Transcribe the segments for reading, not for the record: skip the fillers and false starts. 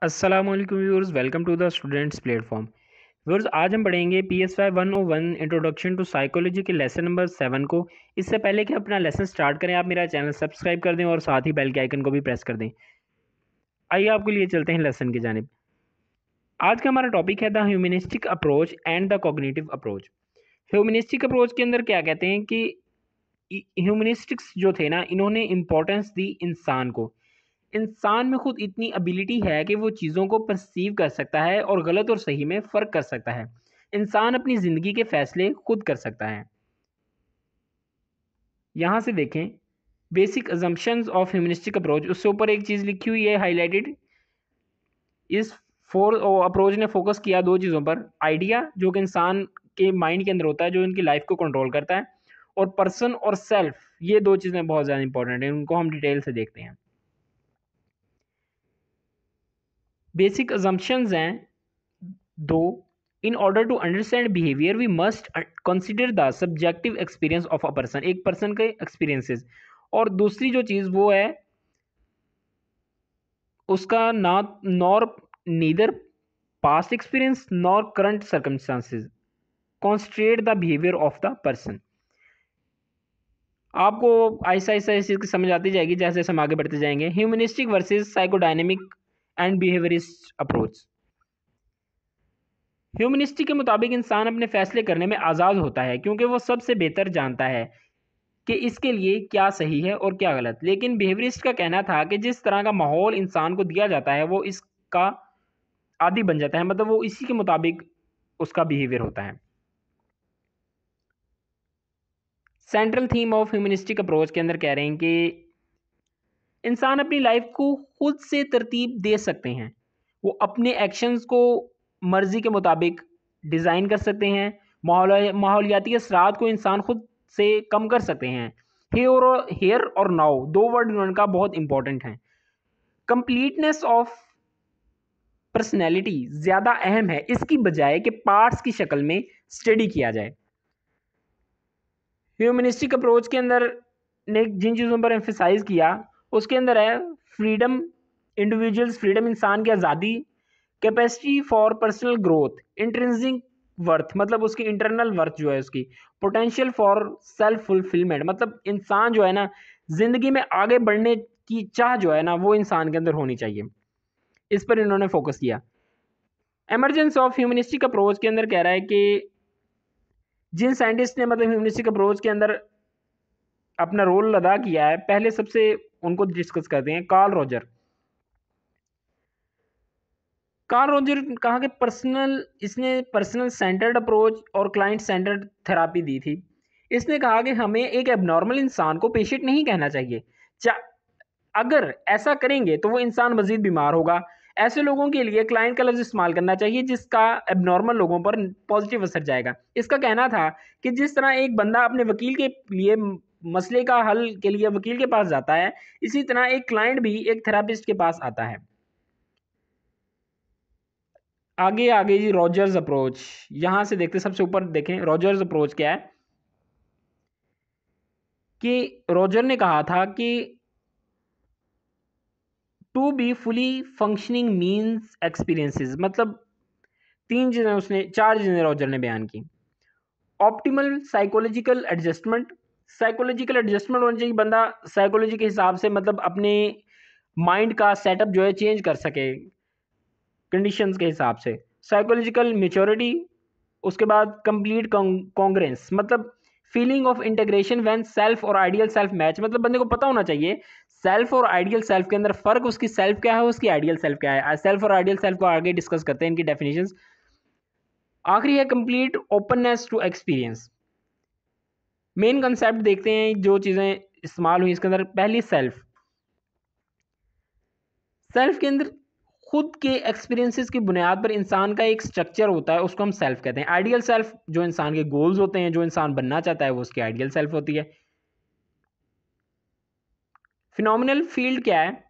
अस्सलामुअलैकुम viewers, welcome to the students platform. Viewers, आज हम पढ़ेंगे PSY 101 इंट्रोडक्शन टू साइकोलॉजी के लेसन नंबर 7 को। इससे पहले कि अपना लेसन स्टार्ट करें, आप मेरा चैनल सब्सक्राइब कर दें और साथ ही बेल के आइकन को भी प्रेस कर दें। आइए आपके लिए चलते हैं लेसन की जानिब। आज का हमारा टॉपिक है the humanistic approach and the cognitive approach. Humanistic approach के अंदर क्या कहते हैं कि ह्यूमनिस्टिक्स जो थे ना, इन्होंने इम्पोर्टेंस दी इंसान को। इंसान में खुद इतनी एबिलिटी है कि वो चीज़ों को परसीव कर सकता है और गलत और सही में फ़र्क कर सकता है। इंसान अपनी ज़िंदगी के फ़ैसले खुद कर सकता है। यहाँ से देखें, basic assumptions of humanistic approach, उससे ऊपर एक चीज़ लिखी हुई है हाईलाइटेड। इस फोर अप्रोच ने फोकस किया दो चीज़ों पर: आइडिया जो कि इंसान के माइंड के अंदर होता है, जो इनकी लाइफ को कंट्रोल करता है, और पर्सन और सेल्फ। ये दो चीज़ें बहुत ज़्यादा इंपॉर्टेंट हैं, उनको हम डिटेल से देखते हैं। बेसिक अजम्पशंस हैं दो: in order to understand behaviour we must consider the subjective experience of a person, एक पर्सन के एक्सपीरियंसेस। और दूसरी जो चीज़ वो है उसका ना, nor neither past experience nor current circumstances constrain the behaviour of the person. आपको ऐसा ऐसा इस चीज़ की समझ आती जाएगी जैसे हम आगे बढ़ते जाएंगे। Humanistic versus psychodynamic and behaviourist approach. Humanistic के मुताबिक इंसान अपने फैसले करने में आज़ाद होता है क्योंकि वो सबसे बेहतर जानता है कि इसके लिए क्या सही है और क्या गलत। लेकिन बिहेवियरिस्ट का कहना था कि जिस तरह का माहौल इंसान को दिया जाता है वो इसका आदी बन जाता है, मतलब वो इसी के मुताबिक उसका बिहेवियर होता है। Central theme of humanistic approach के अंदर कह रहे हैं कि इंसान अपनी लाइफ को खुद से तरतीब दे सकते हैं। वो अपने एक्शंस को मर्जी के मुताबिक डिज़ाइन कर सकते हैं। माहौलियाती असरात को इंसान खुद से कम कर सकते हैं। हेयर और नाउ दो वर्ड उनका बहुत इंपॉर्टेंट है। कंप्लीटनेस ऑफ पर्सनैलिटी ज़्यादा अहम है इसकी बजाय कि पार्ट्स की शक्ल में स्टडी किया जाए। ह्यूमनिस्टिक अप्रोच के अंदर ने जिन चीज़ों पर एम्फेसाइज किया उसके अंदर है फ्रीडम, इंडिविजुअल्स फ्रीडम, इंसान की आज़ादी, capacity for personal growth, intrinsic worth मतलब उसकी इंटरनल वर्थ जो है उसकी, पोटेंशियल फॉर सेल्फ फुलफिलमेंट मतलब इंसान जो है ना, ज़िंदगी में आगे बढ़ने की चाह जो है ना वो इंसान के अंदर होनी चाहिए। इस पर इन्होंने फोकस किया। एमरजेंस ऑफ ह्यूमनिस्टिक अप्रोच के अंदर कह रहा है कि जिन साइंटिस्ट ने मतलब ह्यूमनिस्टिक अप्रोच के अंदर अपना रोल अदा किया है, पहले सबसे उनको डिस्कस करते हैं। कार्ल रोजर कहा कि इसने पर्सनल सेंटर्ड अप्रोच और क्लाइंट सेंटर्ड थेरापी दी थी। इसने कहा कि हमें एक एबनॉर्मल इंसान को पेशेंट नहीं कहना चाहिए। अगर ऐसा करेंगे तो वो इंसान मजीद बीमार होगा। ऐसे लोगों के लिए क्लाइंट का लफ्ज़ इस्तेमाल करना चाहिए जिसका एबनॉर्मल लोगों पर पॉजिटिव असर जाएगा। इसका कहना था कि जिस तरह एक बंदा अपने वकील के लिए मसले का हल के लिए वकील के पास जाता है, इसी तरह एक क्लाइंट भी एक थेरापिस्ट के पास आता है। आगे आगे जी रॉजर्स अप्रोच, यहां से देखते सबसे ऊपर देखें रॉजर्स अप्रोच क्या है। कि रॉजर ने कहा था कि to be fully functioning means experiences, मतलब चार चीजें रॉजर ने बयान की। Optimal psychological adjustment, psychological adjustment होना चाहिए, बंदा साइकोलॉजी के हिसाब से मतलब अपने माइंड का सेटअप जो है चेंज कर सके कंडीशंस के हिसाब से। साइकोलॉजिकल मेच्योरिटी, उसके बाद कंप्लीट कॉन्ग्रेंस मतलब feeling of integration when self और आइडियल सेल्फ मैच, मतलब बंदे को पता होना चाहिए सेल्फ और आइडियल सेल्फ के अंदर फर्क, उसकी सेल्फ क्या है उसकी आइडियल सेल्फ क्या है। सेल्फ और आइडियल सेल्फ को आगे डिस्कस करते हैं, इनकी डेफिनेशंस। आखिरी है complete openness to experience. Main concept देखते हैं जो चीज़ें इस्तेमाल हुई इसके अंदर। पहली सेल्फ, सेल्फ के अंदर खुद के एक्सपीरियंसेस की बुनियाद पर इंसान का एक स्ट्रक्चर होता है, उसको हम सेल्फ कहते हैं। आइडियल सेल्फ जो इंसान के गोल्स होते हैं, जो इंसान बनना चाहता है, वो उसकी आइडियल सेल्फ होती है। फिनोमिनल फील्ड क्या है?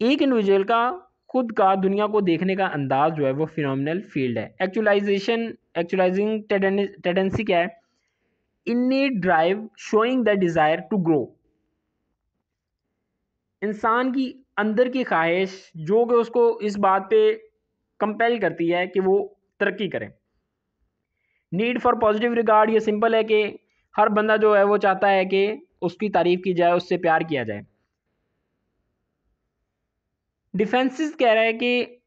एक इंडिविजुअल का खुद का दुनिया को देखने का अंदाज जो है वो फिनोमिनल फील्ड है। एक्चुअलाइजिंग टेंडेंसी क्या है? Innate drive showing the desire to grow, इंसान की अंदर की ख्वाहिश जो कि उसको इस बात पे कंपेल करती है कि वो तरक्की करे। नीड फॉर पॉजिटिव रिगार्ड, ये सिंपल है कि हर बंदा जो है वो चाहता है कि उसकी तारीफ की जाए, उससे प्यार किया जाए। डिफेंसिस कह रहा है कि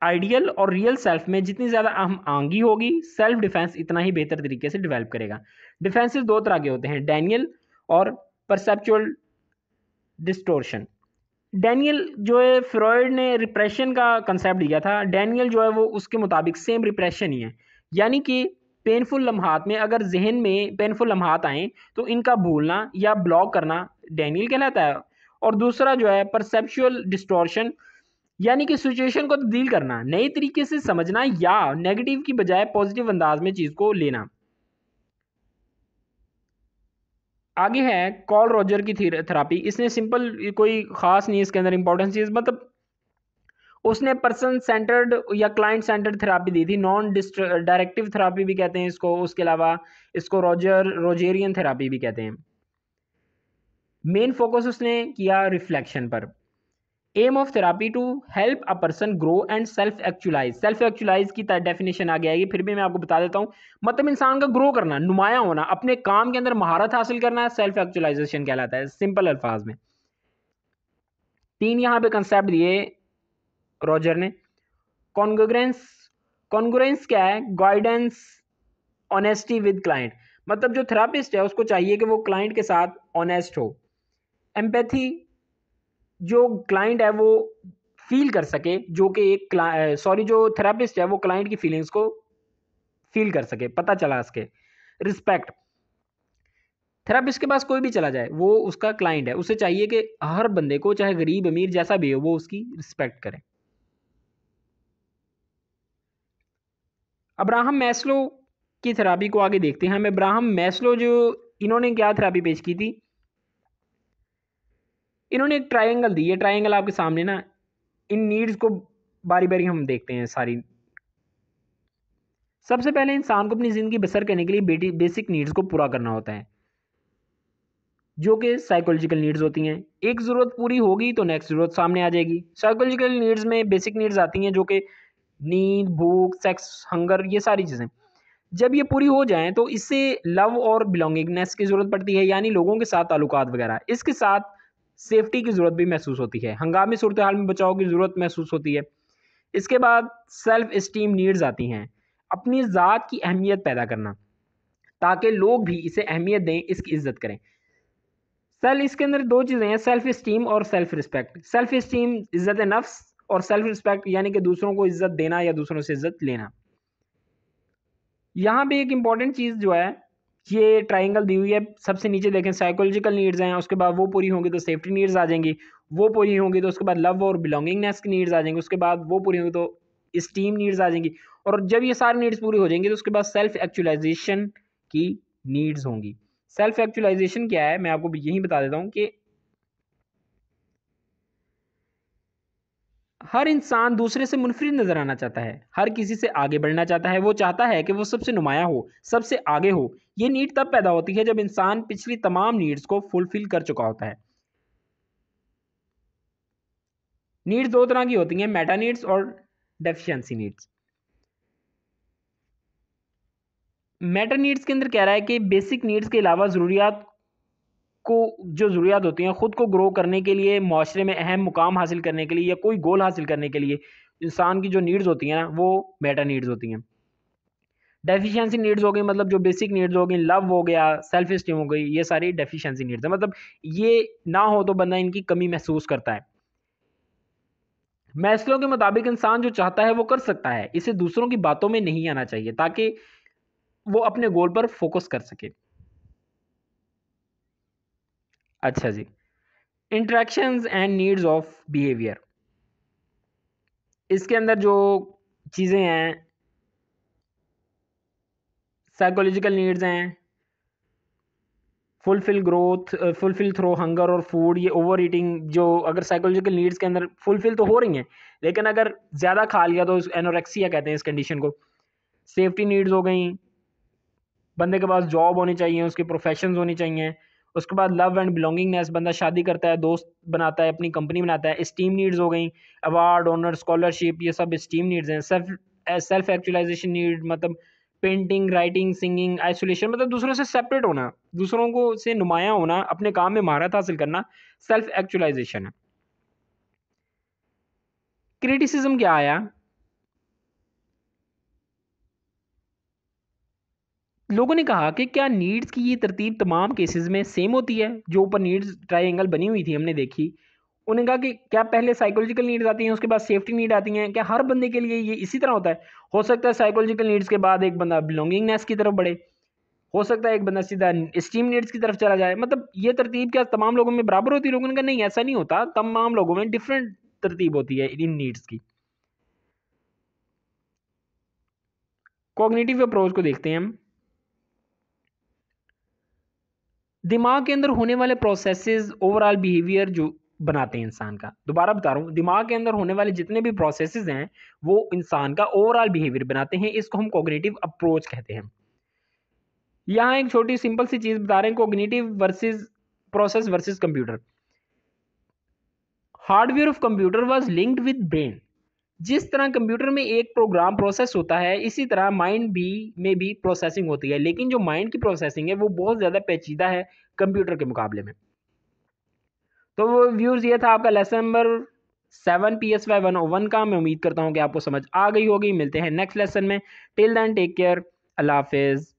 आइडियल और रियल सेल्फ में जितनी ज़्यादा हम आंगी होगी, सेल्फ डिफेंस इतना ही बेहतर तरीके से डेवलप करेगा। डिफेंसिस दो तरह के होते हैं, डैनियल और परसेप्चुअल डिस्टोर्शन। डैनियल जो है, फ्रॉइड ने रिप्रेशन का कंसेप्ट दिया था। डैनियल जो है वो उसके मुताबिक सेम रिप्रेशन ही है, यानी कि पेनफुल लम्हात में अगर जहन में पेनफुल लम्हात आएँ तो इनका भूलना या ब्लॉक करना डैनियल कहलाता है। और दूसरा जो है परसेप्चुअल डिस्टॉर्शन, यानी कि सिचुएशन को तब्दील करना, नए तरीके से समझना या नेगेटिव की बजाय पॉजिटिव अंदाज में चीज़ को लेना। आगे है कॉल रॉजर की थेरापी। इसने सिंपल, कोई ख़ास नहीं इसके अंदर इंपॉर्टेंट चीज़, मतलब उसने पर्सन सेंटर्ड या क्लाइंट सेंटर्ड थेरापी दी थी। नॉन डायरेक्टिव थेरापी भी कहते हैं इसको। उसके अलावा इसको रोजेरियन थेरापी भी कहते हैं। मेन फोकस उसने किया रिफ्लेक्शन पर। Aim of therapy to help a person grow and self actualize. Self actualize की डेफिनेशन आगे आएगी, फिर भी मैं आपको बता देता हूँ। मतलब इंसान का ग्रो करना, नुमाया होना, अपने काम के अंदर महारत हासिल करना है, सेल्फ एक्चुलाइजेशन कहलाता है सिंपल अल्फाज में। तीन यहाँ पे कंसेप्ट दिए रॉजर ने। कॉन्ग्रुएंस, कॉन्ग्रुएंस क्या है? Guidance, honesty with client. मतलब जो थेरापिस्ट है उसको चाहिए कि वो क्लाइंट के साथ ऑनेस्ट हो। एम्पैथी, जो क्लाइंट है वो फील कर सके, जो कि एक जो थेरापिस्ट है वो क्लाइंट की फीलिंग्स को फील कर सके, पता चला सके। रिस्पेक्ट, थेरापिस्ट के पास कोई भी चला जाए, वो उसका क्लाइंट है, उसे चाहिए कि हर बंदे को, चाहे गरीब अमीर जैसा भी हो, वो उसकी रिस्पेक्ट करे। अब्राहम मैस्लो की थेरापी को आगे देखते हैं हम। अब्राहम मैस्लो जो, इन्होंने क्या थेरापी पेश की थी? इन्होंने एक ट्रायंगल दी है। ट्रायंगल आपके सामने ना, इन नीड्स को बारी बारी हम देखते हैं सारी। सबसे पहले इंसान को अपनी ज़िंदगी बसर करने के लिए बेसिक नीड्स को पूरा करना होता है, जो कि साइकोलॉजिकल नीड्स होती हैं। एक ज़रूरत पूरी होगी तो नेक्स्ट ज़रूरत सामने आ जाएगी। साइकोलॉजिकल नीड्स में बेसिक नीड्स आती हैं, जो कि नींद, भूख, सेक्स, हंगर, ये सारी चीज़ें। जब ये पूरी हो जाएँ तो इससे लव और बिलोंगिंगनेस की ज़रूरत पड़ती है, यानी लोगों के साथ ताल्लुकात वगैरह। इसके साथ सेफ्टी की ज़रूरत भी महसूस होती है, हंगामी सूरत हाल में बचाव की ज़रूरत महसूस होती है। इसके बाद सेल्फ इस्टीम नीड्स आती हैं, अपनी ज़ात की अहमियत पैदा करना, ताकि लोग भी इसे अहमियत दें, इसकी इज़्ज़त करें। इसके अंदर दो चीज़ें हैं, सेल्फ इस्टीम और सेल्फ रिस्पेक्ट। सेल्फ इस्टीम इज़्ज़त नफ्स, और सेल्फ रिस्पेक्ट यानी कि दूसरों को इज़्ज़त देना या दूसरों से इज़्ज़त लेना। यहाँ पे एक इंपॉर्टेंट चीज़ जो है, ये ट्रायंगल दी हुई है। सबसे नीचे देखें, साइकोलॉजिकल नीड्स हैं, उसके बाद वो पूरी होंगी तो सेफ्टी नीड्स आ जाएंगी, वो पूरी होंगी तो उसके बाद लव और बिलोंगिंगनेस की नीड्स आ जाएंगी, उसके बाद वो पूरी होंगी तो स्टीम नीड्स आ जाएंगी, और जब ये सारी नीड्स पूरी हो जाएंगी तो उसके बाद सेल्फ एक्चुअलाइजेशन की नीड्स होंगी। सेल्फ एक्चुअलाइजेशन क्या है, मैं आपको यही बता देता हूँ कि हर इंसान दूसरे से मुनफरिद नजर आना चाहता है, हर किसी से आगे बढ़ना चाहता है। वो चाहता है कि वो सबसे नुमाया हो, सबसे आगे हो। ये नीड तब पैदा होती है जब इंसान पिछली तमाम नीड्स को फुलफिल कर चुका होता है। नीड्स दो तरह की होती हैं, मेटा नीड्स और डेफिशिएंसी नीड्स। मेटा नीड्स के अंदर कह रहा है कि बेसिक नीड्स के अलावा ज़रूरियात को, जो ज़रूरियात होती हैं ख़ुद को ग्रो करने के लिए, माशरे में अहम मुकाम हासिल करने के लिए, या कोई गोल हासिल करने के लिए, इंसान की जो नीड्स होती हैं ना, वो मेटा नीड्स होती हैं। डेफिशिएंसी नीड्स हो गई, मतलब जो बेसिक नीड्स हो गई, लव हो गया, सेल्फ इस्टीम हो गई, ये सारी डेफिशिएंसी नीड्स है। मतलब ये ना हो तो बंदा इनकी कमी महसूस करता है। मैस्लो के मुताबिक इंसान जो चाहता है वो कर सकता है, इसे दूसरों की बातों में नहीं आना चाहिए, ताकि वो अपने गोल पर फोकस कर सके। अच्छा जी, interactions and needs of behaviour. इसके अंदर जो चीज़ें हैं, साइकोलॉजिकल नीड्स हैं, fulfil growth, fulfil through hunger और फूड। ये ओवर ईटिंग, जो अगर साइकोलॉजिकल नीड्स के अंदर फुलफिल तो हो रही हैं, लेकिन अगर ज़्यादा खा लिया तो एनोरेक्सिया कहते हैं इस कंडीशन को। सेफ्टी नीड्स हो गई, बंदे के पास जॉब होनी चाहिए, उसके प्रोफेशंस होनी चाहिए, उसके बाद लव एंड बिलोंगिंगनेस, बंदा शादी करता है, दोस्त बनाता है, अपनी कंपनी बनाता है। स्टीम नीड्स हो गई, अवार्ड, ऑनर, स्कॉलरशिप, ये सब स्टीम नीड्स हैं। सेल्फ एक्चुअलाइजेशन नीड मतलब पेंटिंग, राइटिंग, सिंगिंग। आइसोलेशन मतलब दूसरों से सेपरेट होना, दूसरों को से नुमायां होना, अपने काम में महारत हासिल करना, सेल्फ एक्चुअलाइजेशन है। क्रिटिसिज्म क्या आया? लोगों ने कहा कि क्या नीड्स की ये तरतीब तमाम केसेस में सेम होती है? जो ऊपर नीड्स ट्रायंगल बनी हुई थी हमने देखी, उन्होंने कहा कि क्या पहले साइकोलॉजिकल नीड्स आती हैं, उसके बाद सेफ्टी नीड आती हैं? क्या हर बंदे के लिए ये इसी तरह होता है? हो सकता है साइकोलॉजिकल नीड्स के बाद एक बंदा बिलोंगिंगनेस की तरफ बढ़े, हो सकता है एक बंदा सीधा स्टीम नीड्स की तरफ चला जाए। मतलब ये तरतीब क्या तमाम लोगों में बराबर होती है? लोगों ने कहा नहीं, ऐसा नहीं होता, तमाम लोगों में डिफरेंट तरतीब होती है इन नीड्स की। कॉग्निटिव अप्रोच को देखते हैं हम। दिमाग के अंदर होने वाले प्रोसेसेस ओवरऑल बिहेवियर जो बनाते हैं इंसान का। दोबारा बता रहा हूँ, दिमाग के अंदर होने वाले जितने भी प्रोसेसेस हैं वो इंसान का ओवरऑल बिहेवियर बनाते हैं। इसको हम कॉग्निटिव अप्रोच कहते हैं। यहाँ एक छोटी सिंपल सी चीज बता रहे हैं, cognitive versus process versus computer. Hardware of computer was linked with brain. जिस तरह कंप्यूटर में एक प्रोग्राम प्रोसेस होता है, इसी तरह माइंड भी में भी प्रोसेसिंग होती है, लेकिन जो माइंड की प्रोसेसिंग है वो बहुत ज़्यादा पेचीदा है कंप्यूटर के मुकाबले में। तो वो व्यूज़, ये था आपका लेसन नंबर 7 PSY 101 का। मैं उम्मीद करता हूँ कि आपको समझ आ गई होगी। मिलते हैं नेक्स्ट लेसन में। टिल देन टेक केयर, अल्लाह हाफिज़।